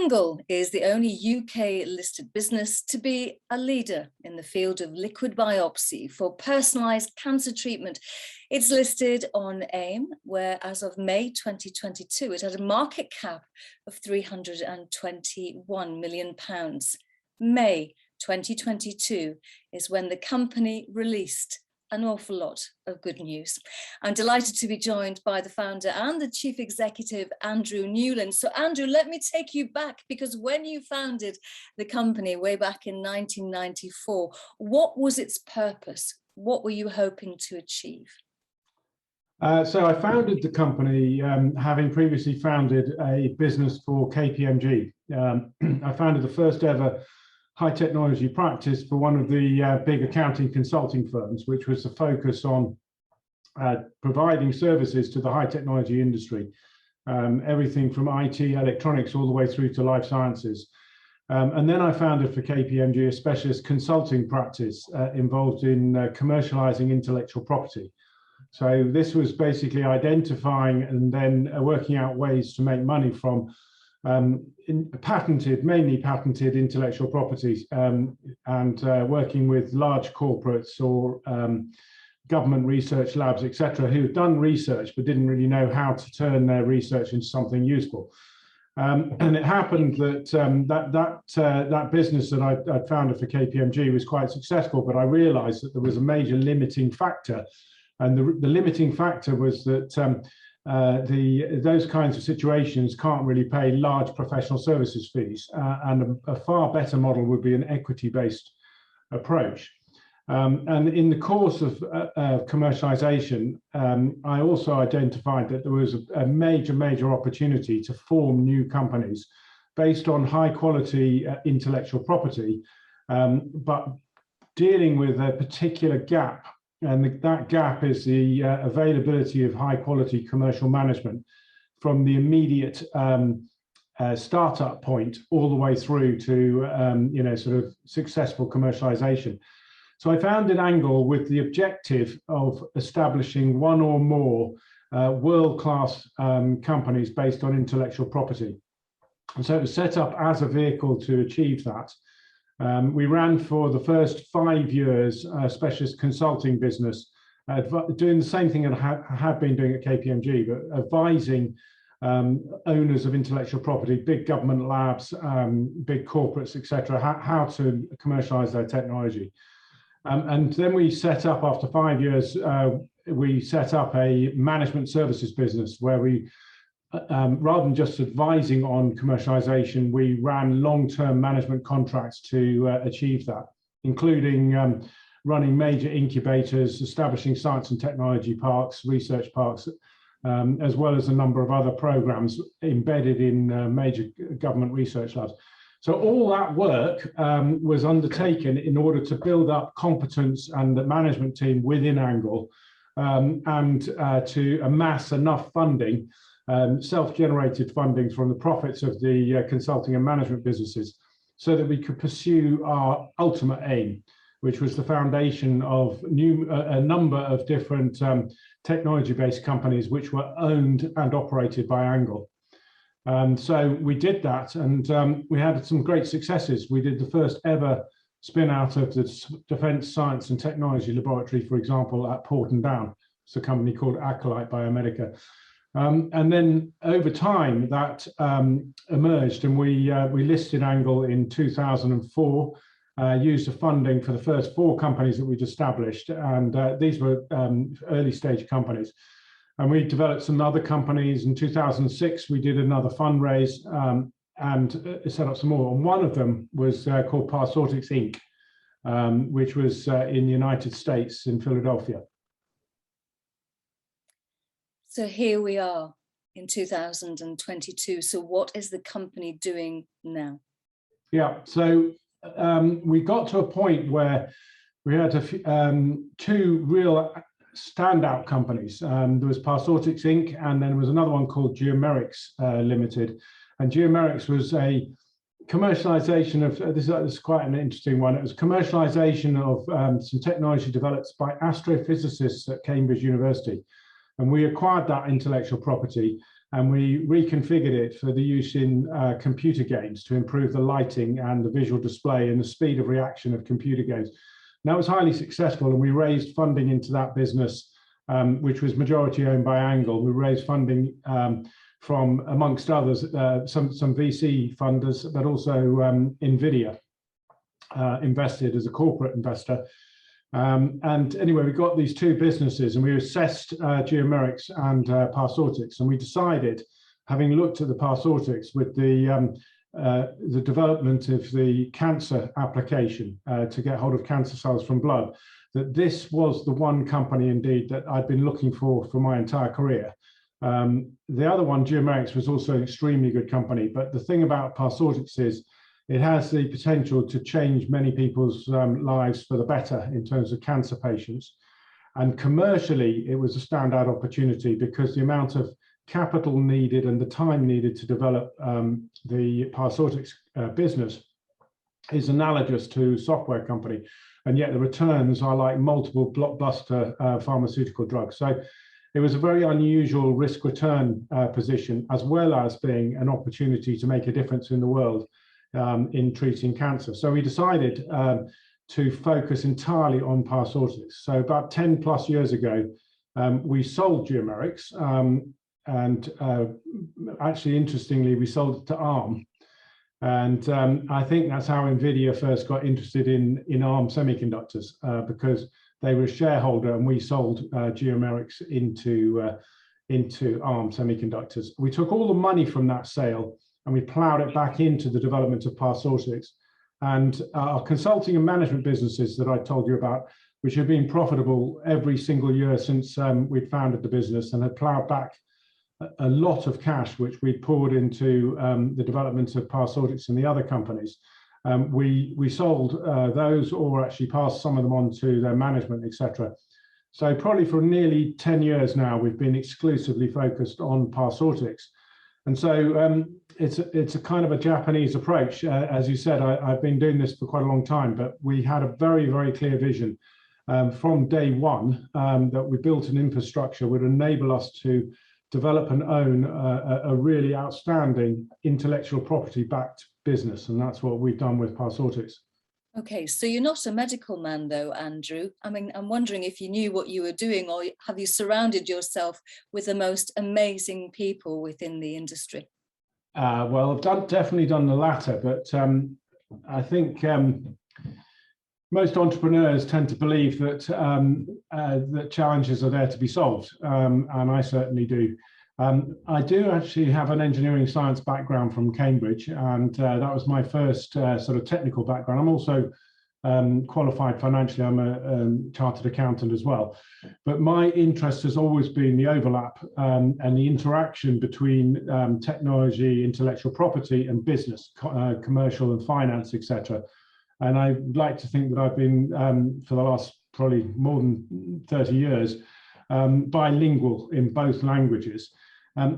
ANGLE is the only UK-listed business to be a leader in the field of liquid biopsy for personalised cancer treatment. It's listed on AIM, where as of May 2022, it had a market cap of £321 million. May 2022 is when the company released an awful lot of good news. I'm delighted to be joined by the founder and the chief executive, Andrew Newland. So Andrew, let me take you back, because when you founded the company way back in 1994, what was its purpose? What were you hoping to achieve? So I founded the company having previously founded a business for KPMG. I founded the first ever high technology practice for one of the big accounting consulting firms, which was the focus on providing services to the high technology industry, everything from IT, electronics, all the way through to life sciences. And then I founded for KPMG a specialist consulting practice involved in commercializing intellectual property. So this was basically identifying and then working out ways to make money from mainly patented intellectual properties, and working with large corporates or government research labs, etc., who had done research but didn't really know how to turn their research into something useful. And it happened that that business that I founded for KPMG was quite successful, but I realized that there was a major limiting factor, and the limiting factor was that those kinds of situations can't really pay large professional services fees, and a far better model would be an equity-based approach. And in the course of commercialization, I also identified that there was a major opportunity to form new companies based on high quality intellectual property, but dealing with a particular gap. And that gap is the availability of high quality commercial management from the immediate startup point all the way through to sort of successful commercialization. So I founded ANGLE with the objective of establishing one or more world-class companies based on intellectual property. And so it was set up as a vehicle to achieve that. We ran for the first 5 years a specialist consulting business, doing the same thing that I had been doing at KPMG, but advising owners of intellectual property, big government labs, big corporates, etc., how to commercialize their technology. And then we set up, after 5 years, we set up a management services business where we, rather than just advising on commercialization, we ran long-term management contracts to achieve that, including running major incubators, establishing science and technology parks, research parks, as well as a number of other programs embedded in major government research labs. So all that work was undertaken in order to build up competence and the management team within ANGLE, and to amass enough funding, self-generated funding from the profits of the consulting and management businesses, so that we could pursue our ultimate aim, which was the foundation of a number of different technology-based companies which were owned and operated by ANGLE. So we did that, and we had some great successes. We did the first ever spin out of the Defence Science and Technology Laboratory, for example, at Porton Down. It's a company called Acolyte Biomedica. And then over time that emerged, and we listed ANGLE in 2004, used the funding for the first 4 companies that we'd established, and these were early stage companies. And we developed some other companies. In 2006, we did another fundraise and set up some more. And one of them was called Parsotix Inc, which was in the United States, in Philadelphia. So here we are in 2022. So what is the company doing now? Yeah, so we got to a point where we had 2 real standout companies. There was Parsortix Inc, and then there was another one called Geomerics Limited. And Geomerics was a commercialization of, this is quite an interesting one, it was commercialization of some technology developed by astrophysicists at Cambridge University. And we acquired that intellectual property and we reconfigured it for the use in computer games to improve the lighting and the visual display and the speed of reaction of computer games. That was highly successful, and we raised funding into that business, which was majority owned by Angle. We raised funding from, amongst others, some VC funders, but also NVIDIA invested as a corporate investor. And anyway, we got these two businesses, and we assessed Geomerics and Parsortix, and we decided, having looked at the Parsortix with the development of the cancer application to get hold of cancer cells from blood, that this was the one company indeed that I'd been looking for my entire career. The other one, Geomerics, was also an extremely good company, but the thing about Parsortix is it has the potential to change many people's lives for the better in terms of cancer patients. And commercially, it was a standout opportunity because the amount of capital needed and the time needed to develop the Parsortix business is analogous to a software company. And yet the returns are like multiple blockbuster pharmaceutical drugs. So it was a very unusual risk return position, as well as being an opportunity to make a difference in the world in treating cancer. So we decided to focus entirely on Parsortix. So about 10 plus years ago, we sold Geomerics, and actually, interestingly, we sold it to ARM. And I think that's how NVIDIA first got interested in ARM semiconductors, because they were a shareholder, and we sold Geomerics into ARM semiconductors. We took all the money from that sale and we plowed it back into the development of Parsortix. And our consulting and management businesses that I told you about, which have been profitable every single year since we'd founded the business, and had plowed back a lot of cash, which we poured into the development of Parsortix and the other companies. We sold those, or actually passed some of them on to their management, etc. So probably for nearly 10 years now, we've been exclusively focused on Parsortix. And so it's a kind of a Japanese approach. As you said, I've been doing this for quite a long time, but we had a very, very clear vision from day one that we built an infrastructure would enable us to develop and own a really outstanding intellectual property-backed business. And that's what we've done with Parsortix. Okay, so you're not a medical man though, Andrew. I mean, I'm wondering if you knew what you were doing, or have you surrounded yourself with the most amazing people within the industry? Well, I've definitely done the latter, but I think most entrepreneurs tend to believe that that challenges are there to be solved, and I certainly do. I do actually have an engineering science background from Cambridge, and that was my first sort of technical background. I'm also qualified financially. I'm a chartered accountant as well. But my interest has always been the overlap and the interaction between technology, intellectual property, and business, commercial and finance, etc. And I would like to think that I've been, for the last probably more than 30 years, bilingual in both languages.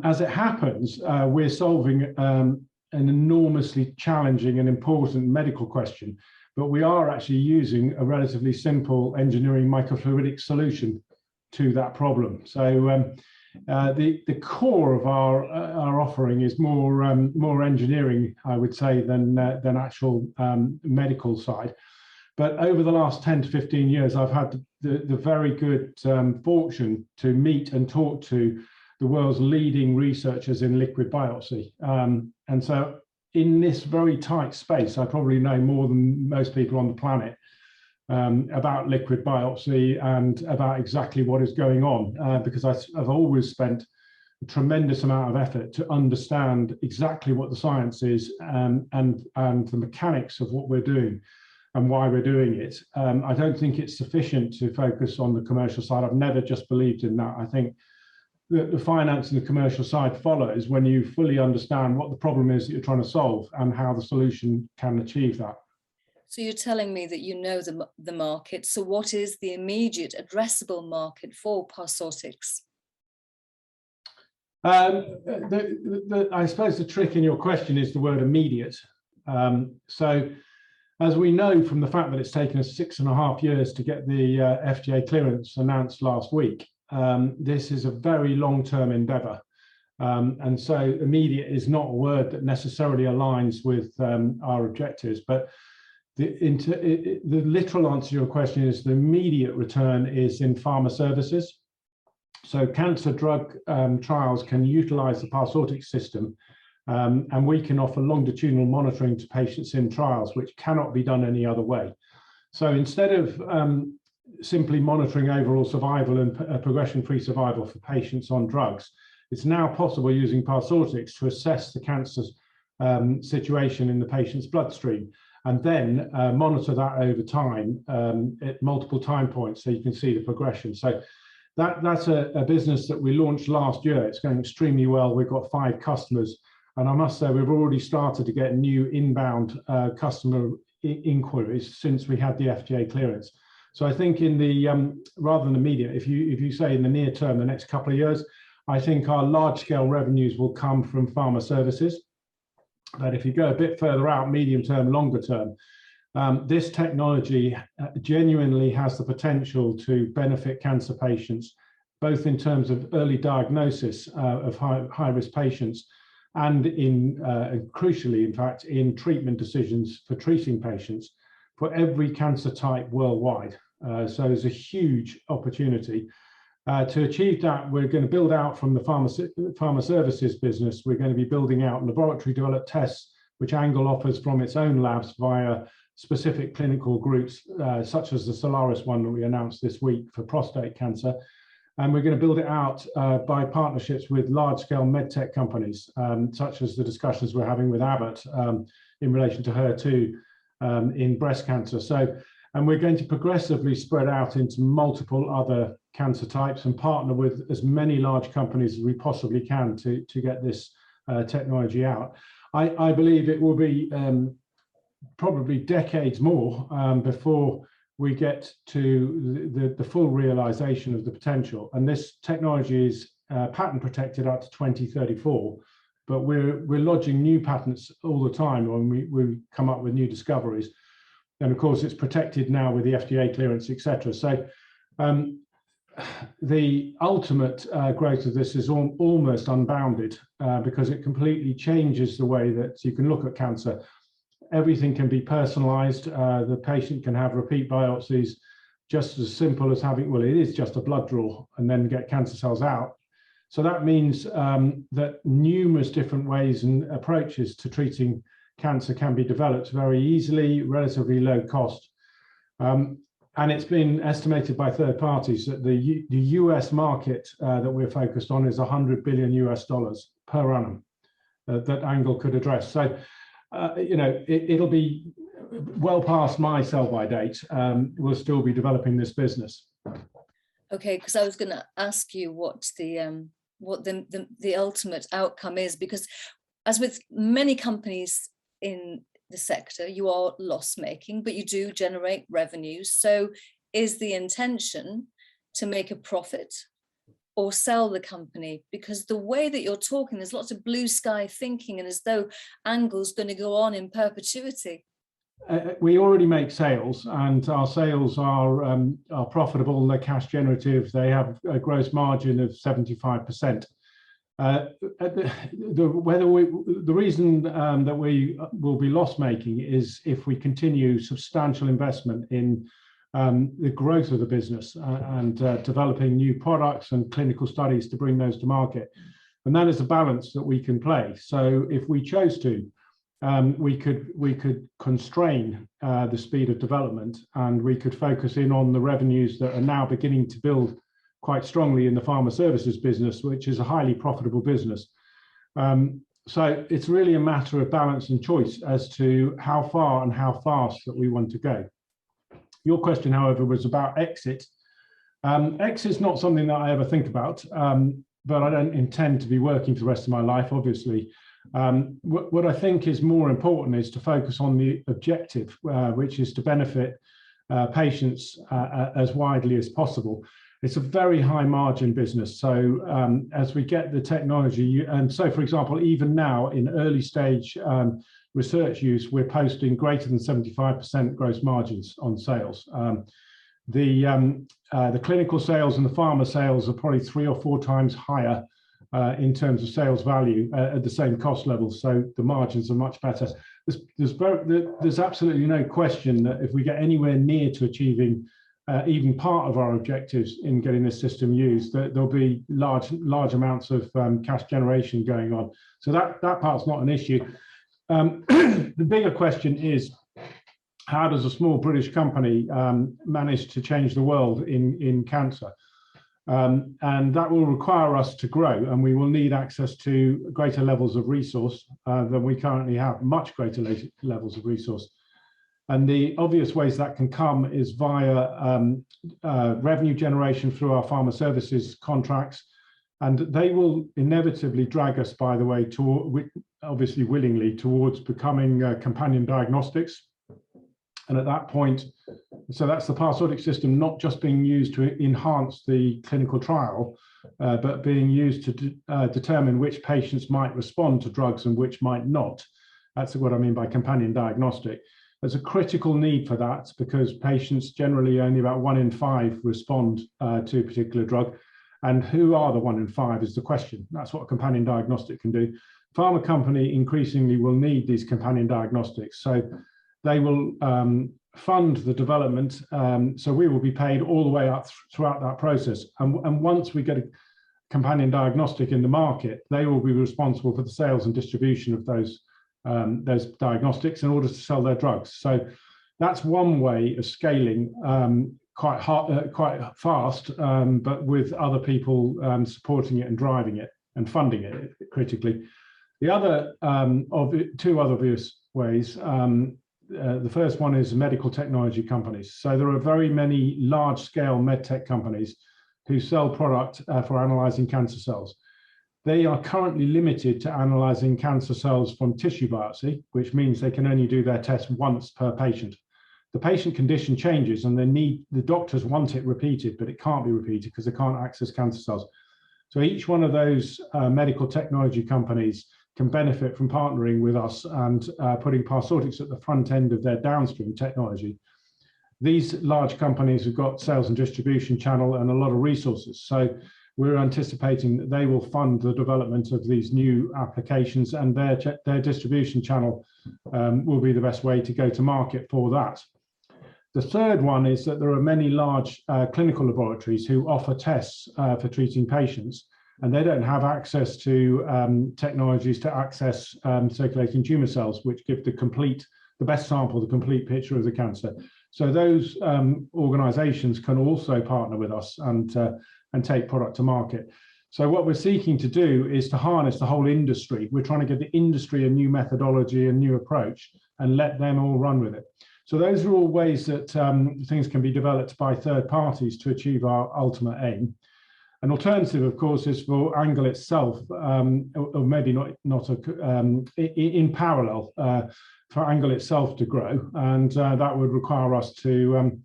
As it happens, we're solving an enormously challenging and important medical question, but we are actually using a relatively simple engineering microfluidic solution to that problem. So the core of our offering is more engineering, I would say, than actual medical side. But over the last 10 to 15 years, I've had the very good fortune to meet and talk to the world's leading researchers in liquid biopsy. And so in this very tight space, I probably know more than most people on the planet about liquid biopsy and about exactly what is going on, because I've always spent a tremendous amount of effort to understand exactly what the science is and the mechanics of what we're doing and why we're doing it. I don't think it's sufficient to focus on the commercial side. I've never just believed in that. I think that the finance and the commercial side follows when you fully understand what the problem is that you're trying to solve and how the solution can achieve that. So you're telling me that you know the market. So what is the immediate addressable market for Parsortix? I suppose the trick in your question is the word immediate. So as we know from the fact that it's taken us 6.5 years to get the FDA clearance announced last week, this is a very long-term endeavor. And so immediate is not a word that necessarily aligns with our objectives, but the literal answer to your question is the immediate return is in pharma services. So cancer drug trials can utilize the Parsortix system, and we can offer longitudinal monitoring to patients in trials, which cannot be done any other way. So instead of simply monitoring overall survival and progression-free survival for patients on drugs, it's now possible using Parsortix to assess the cancer situation in the patient's bloodstream, and then monitor that over time at multiple time points so you can see the progression. So that's a business that we launched last year. It's going extremely well. We've got 5 customers, and I must say we've already started to get new inbound customer inquiries since we had the FDA clearance. So I think in the rather than immediate, if you say in the near term, the next couple of years, I think our large scale revenues will come from pharma services. But if you go a bit further out, medium term, longer term, this technology genuinely has the potential to benefit cancer patients, both in terms of early diagnosis of high-risk patients and in crucially, in fact, in treatment decisions for treating patients for every cancer type worldwide. So there's a huge opportunity. To achieve that, we're going to build out from the pharma services business. We're going to be building out laboratory developed tests, which Angle offers from its own labs via specific clinical groups, such as the Solaris one that we announced this week for prostate cancer. And we're going to build it out by partnerships with large-scale medtech companies, such as the discussions we're having with Abbott in relation to HER2 in breast cancer. And we're going to progressively spread out into multiple other cancer types and partner with as many large companies as we possibly can to get this technology out. I believe it will be probably decades more before we get to the full realization of the potential. And this technology is patent protected up to 2034, but we're lodging new patents all the time when we come up with new discoveries. And of course, it's protected now with the FDA clearance, etc. So the ultimate growth of this is almost unbounded because it completely changes the way that you can look at cancer. Everything can be personalized. The patient can have repeat biopsies, just as simple as having, well, it is just a blood draw and then get cancer cells out. So that means that numerous different ways and approaches to treating cancer can be developed very easily, relatively low cost. And it's been estimated by third parties that the US market that we're focused on is $100 billion per annum that Angle could address. So, you know, it'll be well past my sell-by date. We'll still be developing this business. Okay, because I was going to ask you what the ultimate outcome is, because as with many companies in the sector, you are loss-making, but you do generate revenues. So is the intention to make a profit or sell the company? Because the way that you're talking, there's lots of blue sky thinking and as though Angle's going to go on in perpetuity. We already make sales, and our sales are profitable, they're cash generative, they have a gross margin of 75%. The reason that we will be loss-making is if we continue substantial investment in the growth of the business and developing new products and clinical studies to bring those to market. And that is a balance that we can play. So if we chose to, we could constrain the speed of development, and we could focus in on the revenues that are now beginning to build quite strongly in the pharma services business, which is a highly profitable business. So it's really a matter of balance and choice as to how far and how fast that we want to go. Your question, however, was about exit. Exit is not something that I ever think about, but I don't intend to be working for the rest of my life, obviously. What I think is more important is to focus on the objective, which is to benefit patients as widely as possible. It's a very high margin business. So as we get the technology, and so for example, even now in early stage research use, we're posting greater than 75% gross margins on sales. The clinical sales and the pharma sales are probably 3 or 4 times higher in terms of sales value at the same cost level, so the margins are much better. There's absolutely no question that if we get anywhere near to achieving even part of our objectives in getting this system used, that there'll be large amounts of cash generation going on. So that part's not an issue. The bigger question is, how does a small British company manage to change the world in cancer? And that will require us to grow, and we will need access to greater levels of resource than we currently have, much greater levels of resource. And the obvious ways that can come is via revenue generation through our pharma services contracts, and they will inevitably drag us, by the way, obviously willingly, towards becoming companion diagnostics. And at that point, so that's the Parsortix system not just being used to enhance the clinical trial, but being used to determine which patients might respond to drugs and which might not. That's what I mean by companion diagnostic. There's a critical need for that because patients generally, only about 1 in 5 respond to a particular drug. And who are the 1 in 5 is the question. That's what a companion diagnostic can do. Pharma company increasingly will need these companion diagnostics. So they will fund the development, so we will be paid all the way up throughout that process. And once we get a companion diagnostic in the market, they will be responsible for the sales and distribution of those diagnostics in order to sell their drugs. So that's one way of scaling quite fast, but with other people supporting it and driving it and funding it critically. The other two other obvious ways. The first one is medical technology companies. So there are very many large-scale medtech companies who sell product for analyzing cancer cells. They are currently limited to analyzing cancer cells from tissue biopsy, which means they can only do their test once per patient. The patient condition changes and the doctors want it repeated, but it can't be repeated because they can't access cancer cells. So each one of those medical technology companies can benefit from partnering with us and putting Parsortix at the front end of their downstream technology. These large companies have got sales and distribution channel and a lot of resources. So we're anticipating that they will fund the development of these new applications, and their distribution channel will be the best way to go to market for that. The third one is that there are many large clinical laboratories who offer tests for treating patients, and they don't have access to technologies to access circulating tumor cells, which give the best sample, the complete picture of the cancer. So those organizations can also partner with us and take product to market. So what we're seeking to do is to harness the whole industry. We're trying to give the industry a new methodology, a new approach, and let them all run with it. So those are all ways that things can be developed by third parties to achieve our ultimate aim. An alternative, of course, is for ANGLE itself, or maybe not in parallel, for ANGLE itself to grow, and that would require us to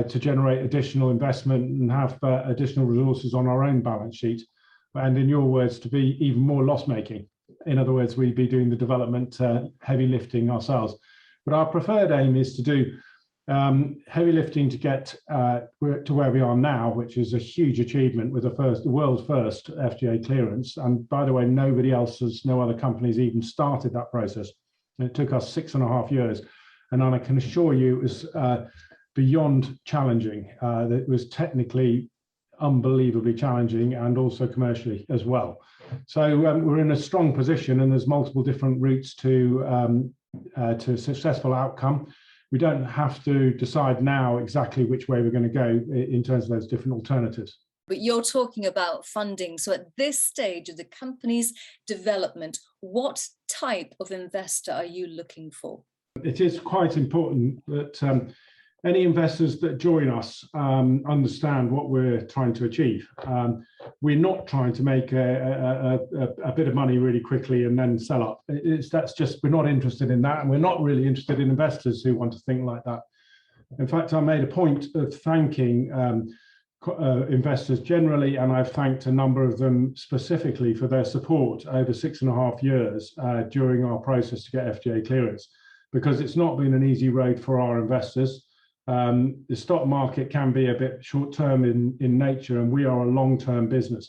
generate additional investment and have additional resources on our own balance sheet, and in your words, to be even more loss-making. In other words, we'd be doing the development heavy lifting ourselves. But our preferred aim is to do heavy lifting to get to where we are now, which is a huge achievement with the world's first FDA clearance. And by the way, no other companies even started that process. It took us 6.5 years. And I can assure you it was beyond challenging. It was technically unbelievably challenging and also commercially as well. So we're in a strong position, and there's multiple different routes to a successful outcome. We don't have to decide now exactly which way we're going to go in terms of those different alternatives. But you're talking about funding. So at this stage of the company's development, what type of investor are you looking for? It is quite important that any investors that join us understand what we're trying to achieve. We're not trying to make a bit of money really quickly and then sell up. We're not interested in that, and we're not really interested in investors who want to think like that. In fact, I made a point of thanking investors generally, and I've thanked a number of them specifically for their support over 6.5 years during our process to get FDA clearance, because it's not been an easy road for our investors. The stock market can be a bit short-term in nature, and we are a long-term business.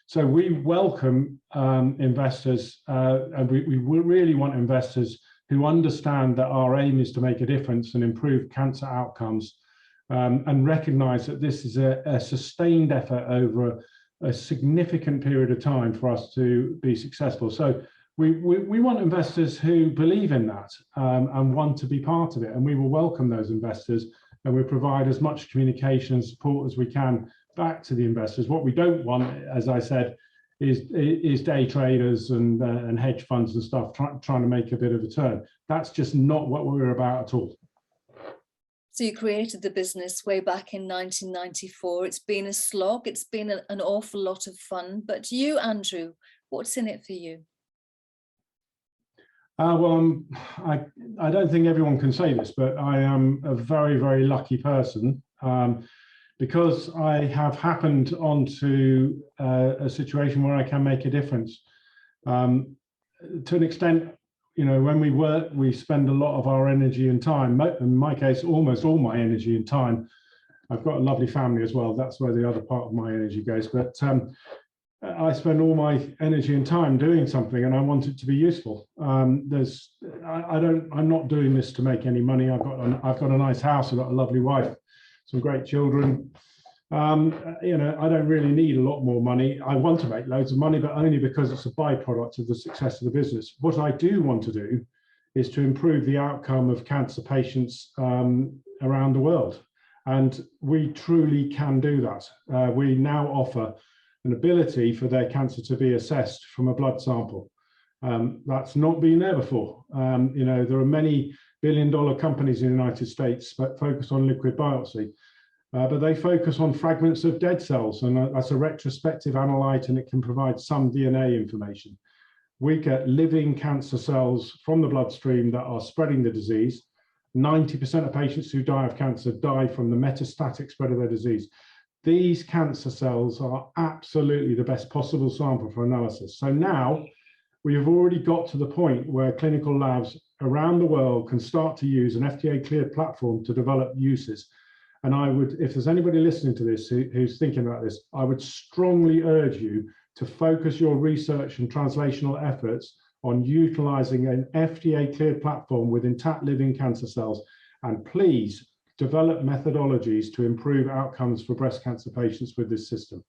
So we welcome investors, and we really want investors who understand that our aim is to make a difference and improve cancer outcomes, and recognize that this is a sustained effort over a significant period of time for us to be successful. So we want investors who believe in that and want to be part of it, and we will welcome those investors, and we provide as much communication and support as we can back to the investors. What we don't want, as I said, is day traders and hedge funds and stuff trying to make a bit of a turn. That's just not what we're about at all. So you created the business way back in 1994. It's been a slog. It's been an awful lot of fun. But you, Andrew, what's in it for you? Well, I don't think everyone can say this, but I am a very, very lucky person because I have happened onto a situation where I can make a difference. To an extent, you know, when we work, we spend a lot of our energy and time. In my case, almost all my energy and time. I've got a lovely family as well. That's where the other part of my energy goes. But I spend all my energy and time doing something, and I want it to be useful. I'm not doing this to make any money. I've got a nice house. I've got a lovely wife, some great children. You know, I don't really need a lot more money. I want to make loads of money, but only because it's a byproduct of the success of the business. What I do want to do is to improve the outcome of cancer patients around the world. And we truly can do that. We now offer an ability for their cancer to be assessed from a blood sample. That's not been there before. You know, there are many billion-dollar companies in the United States that focus on liquid biopsy. But they focus on fragments of dead cells, and that's a retrospective analyte, and it can provide some DNA information. We get living cancer cells from the bloodstream that are spreading the disease. 90% of patients who die of cancer die from the metastatic spread of their disease. These cancer cells are absolutely the best possible sample for analysis. So now we have already got to the point where clinical labs around the world can start to use an FDA-cleared platform to develop uses. And I would, if there's anybody listening to this who's thinking about this, I would strongly urge you to focus your research and translational efforts on utilizing an FDA-cleared platform with intact living cancer cells. And please develop methodologies to improve outcomes for breast cancer patients with this system.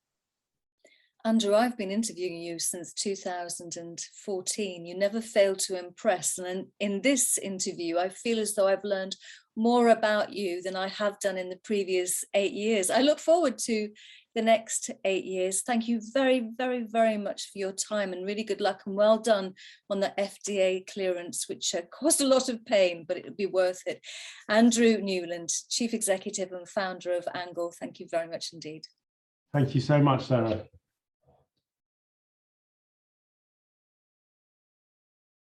Andrew, I've been interviewing you since 2014. You never fail to impress. And in this interview, I feel as though I've learned more about you than I have done in the previous 8 years. I look forward to the next 8 years. Thank you very, very, very much for your time, and really good luck and well done on the FDA clearance, which caused a lot of pain, but it'll be worth it. Andrew Newland, Chief Executive and founder of ANGLE, thank you very much indeed. Thank you so much, Sarah.